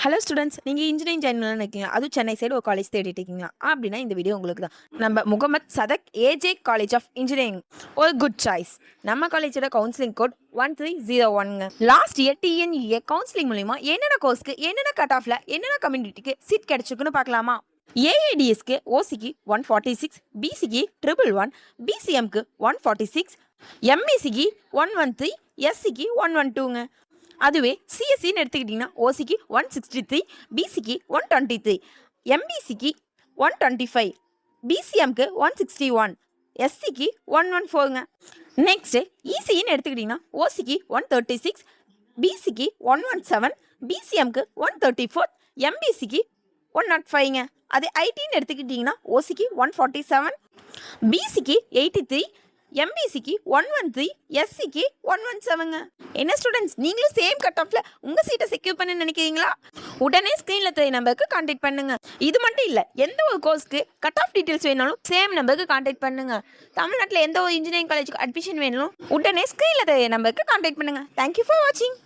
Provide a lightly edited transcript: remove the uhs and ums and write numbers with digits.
Hello students, நீங்கள் engineering join பண்ணலாம்னு இருக்கீங்களா? அதுவும் சென்னை சைடு ஒரு காலேஜ் தேடிட்டு இருக்கீங்களா? அப்படின்னா இந்த வீடியோ உங்களுக்கு தான். நம்ம Mohamed Sathak AJ college of engineering ஒரு குட் சாய்ஸ். நம்ம காலேஜோட கவுன்சிலிங் கோட் 1301ங்க. லாஸ்ட் இயர் டிஎன்இஏ கவுன்சிலிங் மூலிமா என்னென்ன கோர்ஸ்க்கு என்னென்ன கட் ஆஃப்ல என்னென்ன கம்யூனிட்டிக்கு சீட் கிடைச்சிருக்குன்னு பார்க்கலாமா? ஏஐடிஎஸ்க்கு ஓசிக்கு 146, பிசிக்கு 111, பிசிஎம்க்கு 146, எம்பிசிக்கு 113, எஸ்சிக்கு 112ங்க. அதுவே சிஎஸ்சின்னு எடுத்துக்கிட்டிங்கன்னா ஓசிக்கு 163, பிசிக்கு 123, எம்பிசிக்கு 125, பிசிஎம்க்கு 161, எஸ்சிக்கு 114ங்க. நெக்ஸ்ட்டு இசின்னு எடுத்துக்கிட்டிங்கன்னா ஓசிக்கு 136, பிசிக்கு 117, பிசிஎம்க்கு 134, எம்பிசிக்கு 105ங்க. அது ஐடின்னு எடுத்துக்கிட்டிங்கன்னா ஓசிக்கு 147, பிசிக்கு 83, எம்பிசிக்கு 113, எஸ்சிக்கு 117ங்க. என்ன ஸ்டூடெண்ட்ஸ், நீங்களும் சேம் கட் ஆஃப்ல உங்கள் சீட்டை செக்யூர் பண்ண நினைக்கிறீங்களா? உடனே ஸ்க்ரீனில் தெரிய நம்பருக்கு கான்டாக்ட் பண்ணுங்க. இது மட்டும் இல்லை, எந்த ஒரு கோர்ஸ்க்கு கட் ஆஃப் டீட்டெயில்ஸ் வேணாலும் சேம் நம்பருக்கு கான்டாக்ட் பண்ணுங்க. தமிழ்நாட்டில் எந்த ஒரு இன்ஜினியரிங் காலேஜுக்கு அட்மிஷன் வேணாலும் உடனே ஸ்க்ரீனில் தெரிய நம்பருக்கு கான்டாக்ட் பண்ணுங்க. தேங்க்யூ ஃபார் வாட்சிங்.